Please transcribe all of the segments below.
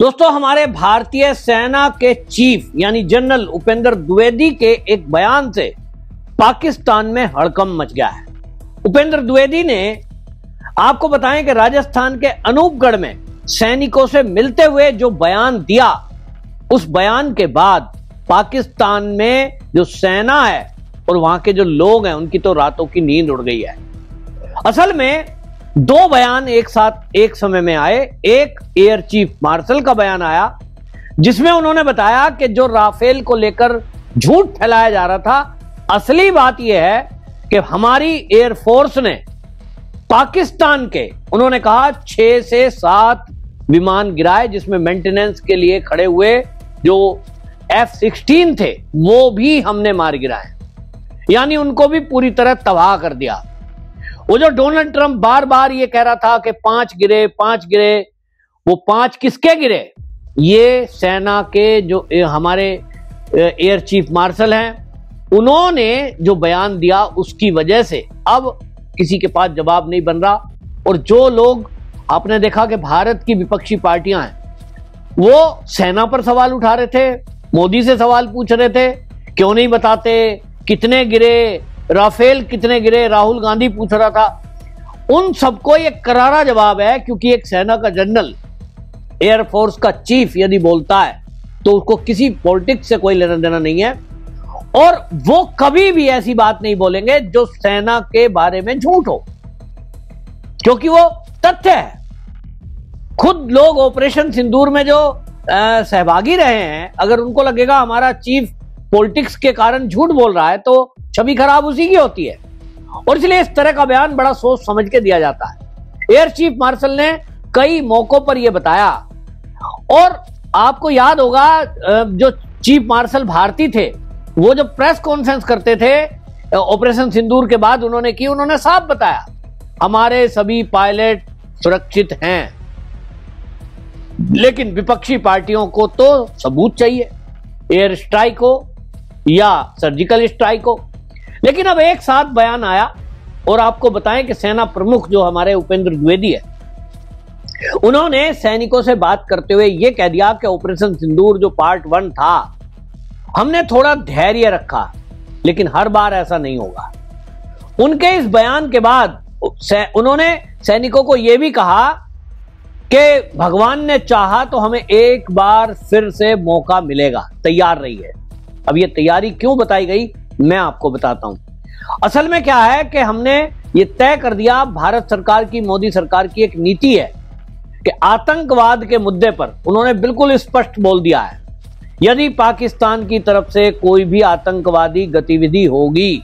दोस्तों, हमारे भारतीय सेना के चीफ यानी जनरल उपेंद्र द्विवेदी के एक बयान से पाकिस्तान में हड़कंप मच गया है। उपेंद्र द्विवेदी ने आपको बताएं कि राजस्थान के अनूपगढ़ में सैनिकों से मिलते हुए जो बयान दिया, उस बयान के बाद पाकिस्तान में जो सेना है और वहां के जो लोग हैं उनकी तो रातों की नींद उड़ गई है। असल में दो बयान एक साथ एक समय में आए। एक एयर चीफ मार्शल का बयान आया जिसमें उन्होंने बताया कि जो राफेल को लेकर झूठ फैलाया जा रहा था, असली बात यह है कि हमारी एयरफोर्स ने पाकिस्तान के, उन्होंने कहा 6 से 7 विमान गिराए, जिसमें मेंटेनेंस के लिए खड़े हुए जो F-16 थे वो भी हमने मार गिराए, यानी उनको भी पूरी तरह तबाह कर दिया। वो जो डोनाल्ड ट्रंप बार बार ये कह रहा था कि 5 गिरे, वो 5 किसके गिरे? ये सेना के जो हमारे एयर चीफ मार्शल हैं, उन्होंने जो बयान दिया उसकी वजह से अब किसी के पास जवाब नहीं बन रहा। और जो लोग आपने देखा कि भारत की विपक्षी पार्टियां हैं, वो सेना पर सवाल उठा रहे थे, मोदी से सवाल पूछ रहे थे, क्यों नहीं बताते कितने गिरे, राफेल कितने गिरे, राहुल गांधी पूछ रहा था। उन सबको एक करारा जवाब है, क्योंकि एक सेना का जनरल, एयरफोर्स का चीफ यदि बोलता है तो उसको किसी पॉलिटिक्स से कोई लेना देना नहीं है, और वो कभी भी ऐसी बात नहीं बोलेंगे जो सेना के बारे में झूठ हो, क्योंकि वो तथ्य है। खुद लोग ऑपरेशन सिंदूर में जो सहभागी रहे हैं, अगर उनको लगेगा हमारा चीफ पॉलिटिक्स के कारण झूठ बोल रहा है तो छवि खराब उसी की होती है, और इसलिए इस तरह का बयान बड़ा सोच समझ के दिया जाता है। एयर चीफ मार्शल ने कई मौकों पर यह बताया, और आपको याद होगा जो चीफ मार्शल भारती थे, वो जब प्रेस कॉन्फ्रेंस करते थे ऑपरेशन सिंदूर के बाद उन्होंने साफ बताया हमारे सभी पायलट सुरक्षित हैं। लेकिन विपक्षी पार्टियों को तो सबूत चाहिए, एयर स्ट्राइक हो या सर्जिकल स्ट्राइक हो। लेकिन अब एक साथ बयान आया, और आपको बताएं कि सेना प्रमुख जो हमारे उपेंद्र द्विवेदी है, उन्होंने सैनिकों से बात करते हुए यह कह दिया कि ऑपरेशन सिंदूर जो पार्ट 1 था, हमने थोड़ा धैर्य रखा, लेकिन हर बार ऐसा नहीं होगा। उनके इस बयान के बाद उन्होंने सैनिकों को यह भी कहा कि भगवान ने चाहा तो हमें एक बार फिर से मौका मिलेगा, तैयार रहिए। अब ये तैयारी क्यों बताई गई, मैं आपको बताता हूं। असल में क्या है कि हमने ये तय कर दिया, भारत सरकार की, मोदी सरकार की एक नीति है कि आतंकवाद के मुद्दे पर उन्होंने बिल्कुल स्पष्ट बोल दिया है, यदि पाकिस्तान की तरफ से कोई भी आतंकवादी गतिविधि होगी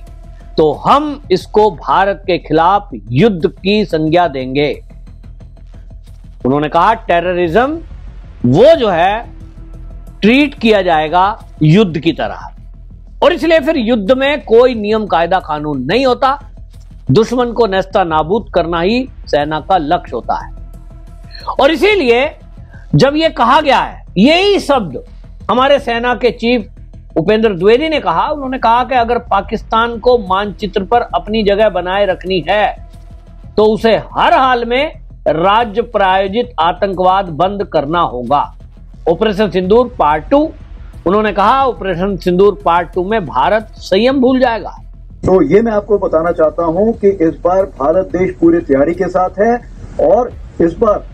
तो हम इसको भारत के खिलाफ युद्ध की संज्ञा देंगे। उन्होंने कहा टेररिज्म वो जो है ट्रीट किया जाएगा युद्ध की तरह, और इसलिए फिर युद्ध में कोई नियम कायदा कानून नहीं होता, दुश्मन को नेस्ता नाबूद करना ही सेना का लक्ष्य होता है। और इसीलिए जब यह कहा गया है, यही शब्द हमारे सेना के चीफ उपेंद्र द्विवेदी ने कहा, उन्होंने कहा कि अगर पाकिस्तान को मानचित्र पर अपनी जगह बनाए रखनी है तो उसे हर हाल में राज्य प्रायोजित आतंकवाद बंद करना होगा। ऑपरेशन सिंदूर पार्ट 2, उन्होंने कहा ऑपरेशन सिंदूर पार्ट 2 में भारत संयम भूल जाएगा। तो ये मैं आपको बताना चाहता हूं कि इस बार भारत देश पूरी तैयारी के साथ है, और इस बार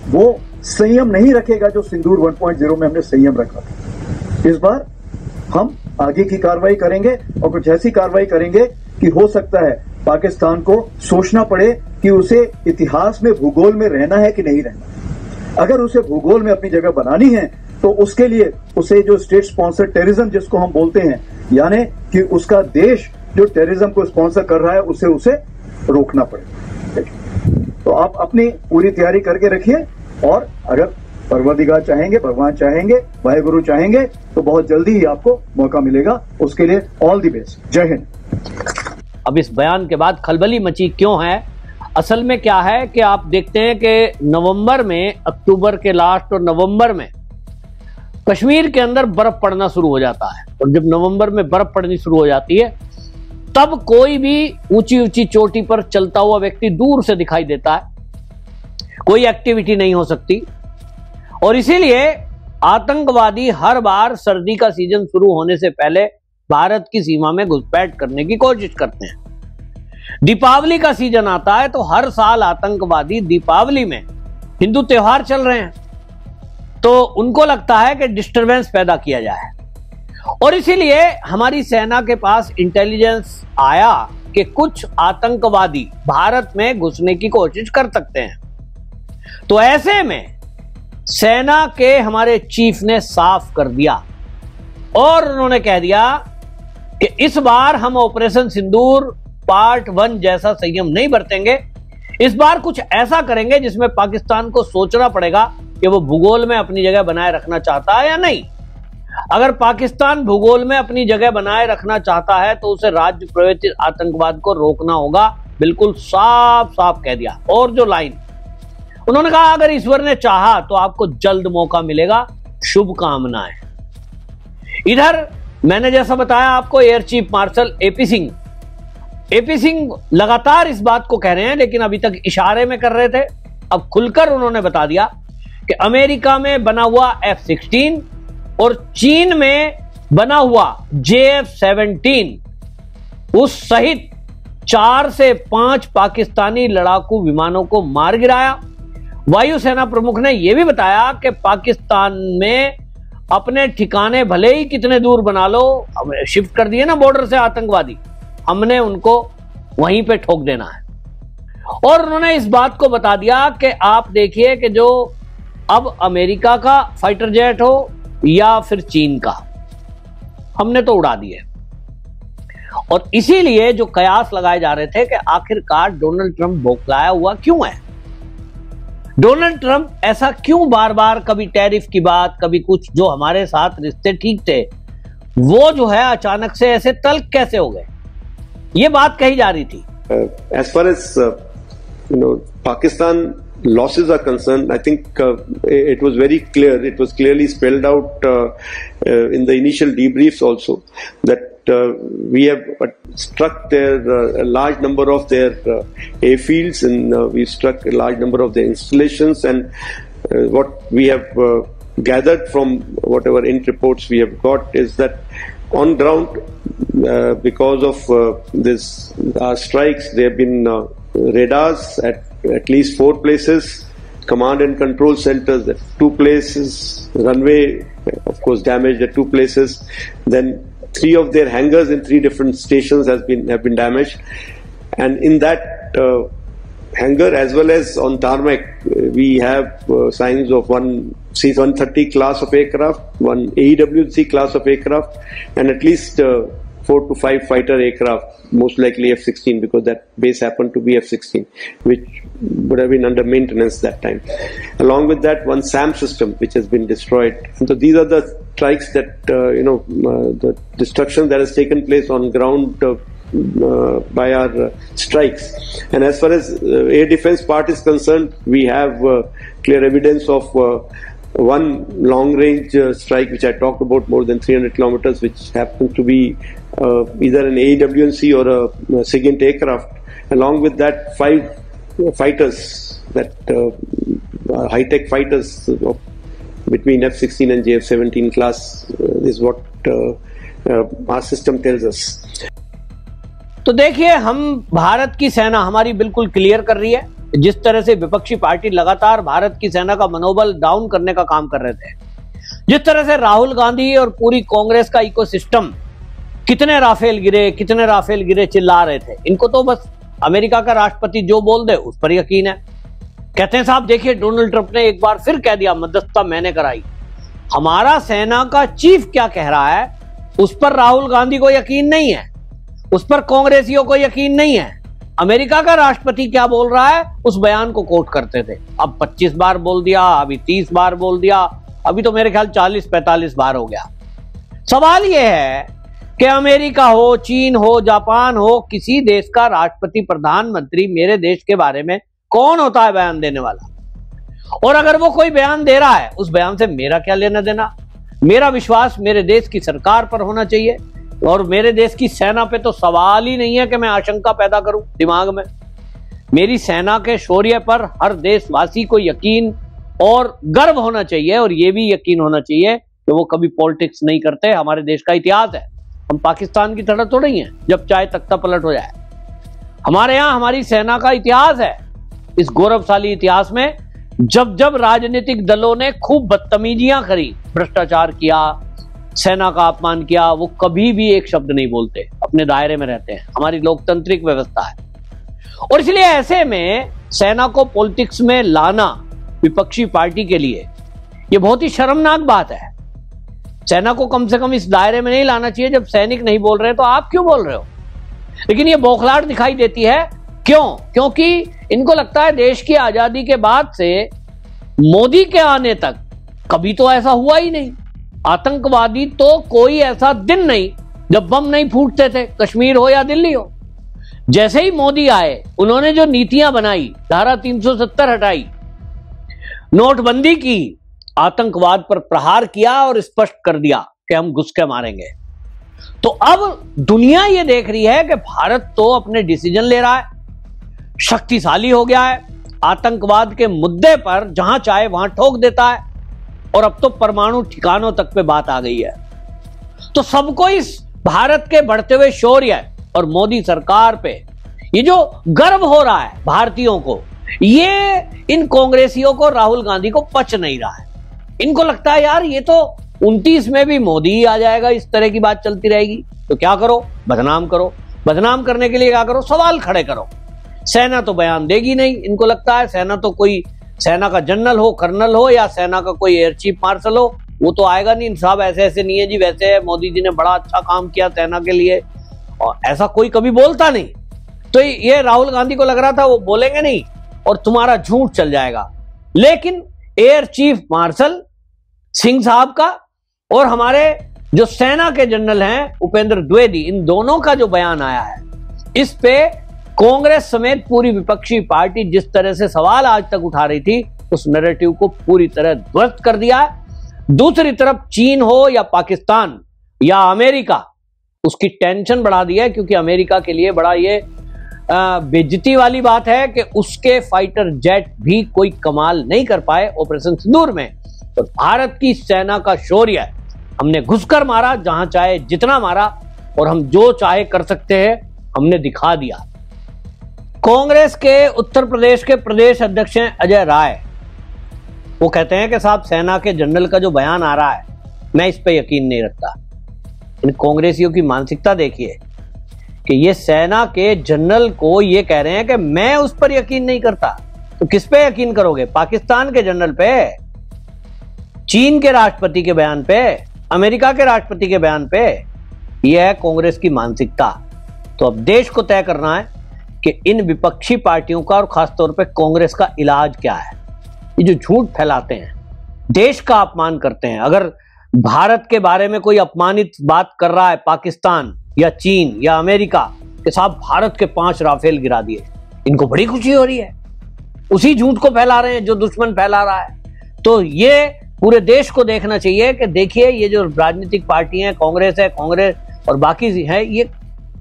वो संयम नहीं रखेगा जो सिंदूर 1.0 में हमने संयम रखा था। इस बार हम आगे की कार्रवाई करेंगे, और कुछ ऐसी कार्रवाई करेंगे कि हो सकता है पाकिस्तान को सोचना पड़े कि उसे इतिहास में, भूगोल में रहना है कि नहीं रहना। अगर उसे भूगोल में अपनी जगह बनानी है तो उसके लिए उसे जो स्टेट स्पॉन्सर टेररिज्म जिसको हम बोलते हैं, यानी कि उसका देश जो टेररिज्म को स्पॉन्सर कर रहा है उसे रोकना पड़ेगा। तो आप अपनी पूरी तैयारी करके रखिए, और अगर परवरदिगार चाहेंगे, भगवान चाहेंगे, वाहेगुरु चाहेंगे तो बहुत जल्दी ही आपको मौका मिलेगा। उसके लिए ऑल द बेस्ट। जय हिंद। अब इस बयान के बाद खलबली मची क्यों है? असल में क्या है कि आप देखते हैं कि नवंबर में, अक्टूबर के लास्ट और नवंबर में कश्मीर के अंदर बर्फ पड़ना शुरू हो जाता है, और जब नवंबर में बर्फ पड़नी शुरू हो जाती है तब कोई भी ऊंची ऊंची चोटी पर चलता हुआ व्यक्ति दूर से दिखाई देता है, कोई एक्टिविटी नहीं हो सकती। और इसीलिए आतंकवादी हर बार सर्दी का सीजन शुरू होने से पहले भारत की सीमा में घुसपैठ करने की कोशिश करते हैं। दीपावली का सीजन आता है तो हर साल आतंकवादी दीपावली में, हिंदू त्योहार चल रहे हैं, तो उनको लगता है कि डिस्टरबेंस पैदा किया जाए, और इसीलिए हमारी सेना के पास इंटेलिजेंस आया कि कुछ आतंकवादी भारत में घुसने की कोशिश कर सकते हैं। तो ऐसे में सेना के हमारे चीफ ने साफ कर दिया और उन्होंने कह दिया कि इस बार हम ऑपरेशन सिंदूर पार्ट 1 जैसा संयम नहीं बरतेंगे। इस बार कुछ ऐसा करेंगे जिसमें पाकिस्तान को सोचना पड़ेगा कि वो भूगोल में अपनी जगह बनाए रखना चाहता है या नहीं। अगर पाकिस्तान भूगोल में अपनी जगह बनाए रखना चाहता है तो उसे राज्य प्रयोजित आतंकवाद को रोकना होगा, बिल्कुल साफ साफ कह दिया। और जो लाइन उन्होंने कहा, अगर ईश्वर ने चाहा तो आपको जल्द मौका मिलेगा, शुभकामनाएं। इधर मैंने जैसा बताया आपको, air chief marshal AP Singh लगातार इस बात को कह रहे हैं, लेकिन अभी तक इशारे में कर रहे थे। अब खुलकर उन्होंने बता दिया कि अमेरिका में बना हुआ F-16 और चीन में बना हुआ JF-17 उस सहित 4 से 5 पाकिस्तानी लड़ाकू विमानों को मार गिराया। वायुसेना प्रमुख ने यह भी बताया कि पाकिस्तान में अपने ठिकाने भले ही कितने दूर बना लो, शिफ्ट कर दिए ना बॉर्डर से आतंकवादी, हमने उनको वहीं पे ठोक देना है। और उन्होंने इस बात को बता दिया कि आप देखिए कि जो अब अमेरिका का फाइटर जेट हो या फिर चीन का, हमने तो उड़ा दिए। और इसीलिए जो कयास लगाए जा रहे थे कि आखिरकार डोनाल्ड ट्रंप बौखलाया हुआ क्यों है, डोनाल्ड ट्रंप ऐसा क्यों बार बार, कभी टैरिफ की बात, कभी कुछ, जो हमारे साथ रिश्ते ठीक थे वो जो है अचानक से ऐसे तल्ख कैसे हो गए, ये बात कही जा रही थी। As far as Pakistan losses are concerned, I think it was very clear. It was clearly spelled out in the initial debriefs also that we have struck a large number of their airfields, and we struck a large number of their installations. And what we have gathered from whatever int reports we have got is that on ground, because of this strikes, there have been radars at least 4 places, command and control centers at 2 places, runway of course damaged at 2 places, then 3 of their hangars in 3 different stations have been damaged, and in that hangar as well as on tarmac we have signs of one C-130 class of aircraft, one AEW&C class of aircraft, and at least 4 to 5 fighter aircraft, most likely F-16, because that base happened to be F-16, which would have been under maintenance that time. Along with that, one SAM system which has been destroyed. And so these are the strikes that the destruction that has taken place on ground by our strikes. And as far as air defense part is concerned, we have clear evidence of one long-range strike which I talked about, more than 300 kilometers, which happens to be either an AEW&C or a SIGINT aircraft. Along with that, 5 fighters, that high-tech fighters between F-16 and JF-17 class is what our system tells us. तो देखिए, हम भारत की सेना हमारी बिल्कुल clear कर रही है। जिस तरह से विपक्षी पार्टी लगातार भारत की सेना का मनोबल डाउन करने का काम कर रहे थे, जिस तरह से राहुल गांधी और पूरी कांग्रेस का इकोसिस्टम कितने राफेल गिरे चिल्ला रहे थे, इनको तो बस अमेरिका का राष्ट्रपति जो बोल दे उस पर यकीन है। कहते हैं साहब देखिए, डोनाल्ड ट्रंप ने एक बार फिर कह दिया मध्यस्थता मैंने कराई। हमारा सेना का चीफ क्या कह रहा है उस पर राहुल गांधी को यकीन नहीं है, उस पर कांग्रेसियों को यकीन नहीं है। अमेरिका का राष्ट्रपति क्या बोल रहा है उस बयान को कोट करते थे। अब 25 बार बोल दिया, अभी 30 बार बोल दिया, अभी तो मेरे ख्याल 40-45 बार हो गया। सवाल यह है कि अमेरिका हो, चीन हो, जापान हो, किसी देश का राष्ट्रपति, प्रधानमंत्री मेरे देश के बारे में कौन होता है बयान देने वाला? और अगर वो कोई बयान दे रहा है, उस बयान से मेरा क्या लेना देना? मेरा विश्वास मेरे देश की सरकार पर होना चाहिए, और मेरे देश की सेना पे तो सवाल ही नहीं है कि मैं आशंका पैदा करूं दिमाग में। मेरी सेना के शौर्य पर हर देशवासी को यकीन और गर्व होना चाहिए और ये भी यकीन होना चाहिए कि वो कभी पॉलिटिक्स नहीं करते। हमारे देश का इतिहास है, हम पाकिस्तान की तरह तो नहीं है जब चाहे तख्ता पलट हो जाए। हमारे यहां हमारी सेना का इतिहास है। इस गौरवशाली इतिहास में जब जब राजनीतिक दलों ने खूब बदतमीजियां करी, भ्रष्टाचार किया, सेना का अपमान किया, वो कभी भी एक शब्द नहीं बोलते, अपने दायरे में रहते हैं। हमारी लोकतांत्रिक व्यवस्था है और इसलिए ऐसे में सेना को पॉलिटिक्स में लाना विपक्षी पार्टी के लिए ये बहुत ही शर्मनाक बात है। सेना को कम से कम इस दायरे में नहीं लाना चाहिए। जब सैनिक नहीं बोल रहे तो आप क्यों बोल रहे हो? लेकिन ये बौखलाहट दिखाई देती है। क्यों? क्योंकि इनको लगता है देश की आजादी के बाद से मोदी के आने तक कभी तो ऐसा हुआ ही नहीं। आतंकवादी तो कोई ऐसा दिन नहीं जब बम नहीं फूटते थे, कश्मीर हो या दिल्ली हो। जैसे ही मोदी आए उन्होंने जो नीतियां बनाई, धारा 370 हटाई, नोटबंदी की, आतंकवाद पर प्रहार किया और स्पष्ट कर दिया कि हम घुस के मारेंगे। तो अब दुनिया ये देख रही है कि भारत तो अपने डिसीजन ले रहा है, शक्तिशाली हो गया है, आतंकवाद के मुद्दे पर जहां चाहे वहां ठोक देता है और अब तो परमाणु ठिकानों तक पे बात आ गई है। तो सबको इस भारत के बढ़ते हुए शौर्य और मोदी सरकार पे ये जो गर्व हो रहा है भारतीयों को, ये इन कांग्रेसियों को, राहुल गांधी को पच नहीं रहा है। इनको लगता है यार ये तो 29 में भी मोदी ही आ जाएगा, इस तरह की बात चलती रहेगी तो क्या करो, बदनाम करो। बदनाम करने के लिए क्या करो, सवाल खड़े करो। सेना तो बयान देगी नहीं, इनको लगता है सेना तो कोई, सेना का जनरल हो, कर्नल हो या सेना का कोई एयर चीफ मार्शल हो, वो तो आएगा नहीं। साहब ऐसे ऐसे नहीं है जी, वैसे है, मोदी जी ने बड़ा अच्छा काम किया सेना के लिए, और ऐसा कोई कभी बोलता नहीं। तो ये राहुल गांधी को लग रहा था वो बोलेंगे नहीं और तुम्हारा झूठ चल जाएगा। लेकिन एयर चीफ मार्शल सिंह साहब का और हमारे जो सेना के जनरल हैं उपेंद्र द्विवेदी, इन दोनों का जो बयान आया है, इस पे कांग्रेस समेत पूरी विपक्षी पार्टी जिस तरह से सवाल आज तक उठा रही थी, उस नैरेटिव को पूरी तरह ध्वस्त कर दिया है। दूसरी तरफ चीन हो या पाकिस्तान या अमेरिका, उसकी टेंशन बढ़ा दी है, क्योंकि अमेरिका के लिए बड़ा ये बेइज्जती वाली बात है कि उसके फाइटर जेट भी कोई कमाल नहीं कर पाए ऑपरेशन सिंदूर में। तो भारत की सेना का शौर्य, हमने घुसकर मारा, जहां चाहे जितना मारा, और हम जो चाहे कर सकते हैं हमने दिखा दिया। कांग्रेस के उत्तर प्रदेश के प्रदेश अध्यक्ष हैं अजय राय। वो कहते हैं कि साहब सेना के जनरल का जो बयान आ रहा है, मैं इस पे यकीन नहीं रखता। इन कांग्रेसियों की मानसिकता देखिए कि ये सेना के जनरल को ये कह रहे हैं कि मैं उस पर यकीन नहीं करता। तो किस पे यकीन करोगे? पाकिस्तान के जनरल पे, चीन के राष्ट्रपति के बयान पे, अमेरिका के राष्ट्रपति के बयान पे? यह है कांग्रेस की मानसिकता। तो अब देश को तय करना है कि इन विपक्षी पार्टियों का और खासतौर पे कांग्रेस का इलाज क्या है। ये जो झूठ फैलाते हैं, देश का अपमान करते हैं, अगर भारत के बारे में कोई अपमानित बात कर रहा है पाकिस्तान या चीन या अमेरिका के साथ, भारत के 5 राफेल गिरा दिए, इनको बड़ी खुशी हो रही है। उसी झूठ को फैला रहे हैं जो दुश्मन फैला रहा है। तो ये पूरे देश को देखना चाहिए कि देखिए ये जो राजनीतिक पार्टी है, कांग्रेस है, कांग्रेस और बाकी है, ये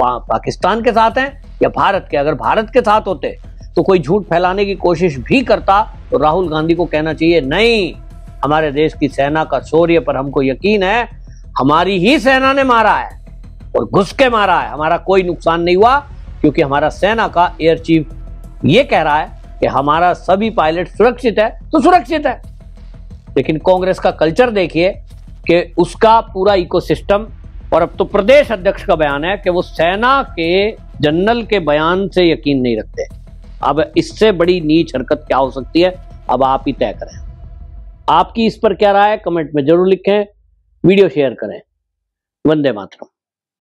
पाकिस्तान के साथ हैं या भारत के। अगर भारत के साथ होते तो कोई झूठ फैलाने की कोशिश भी करता तो राहुल गांधी को कहना चाहिए, नहीं, हमारे देश की सेना का शौर्य पर हमको यकीन है, हमारी ही सेना ने मारा है और घुस के मारा है, हमारा कोई नुकसान नहीं हुआ, क्योंकि हमारा सेना का एयर चीफ ये कह रहा है कि हमारा सभी पायलट सुरक्षित है, तो सुरक्षित है। लेकिन कांग्रेस का कल्चर देखिए कि उसका पूरा इकोसिस्टम, और अब तो प्रदेश अध्यक्ष का बयान है कि वो सेना के जनरल के बयान से यकीन नहीं रखते। अब इससे बड़ी नीच हरकत क्या हो सकती है, अब आप ही तय करें। आपकी इस पर क्या राय है, कमेंट में जरूर लिखें, वीडियो शेयर करें। वंदे मातरम।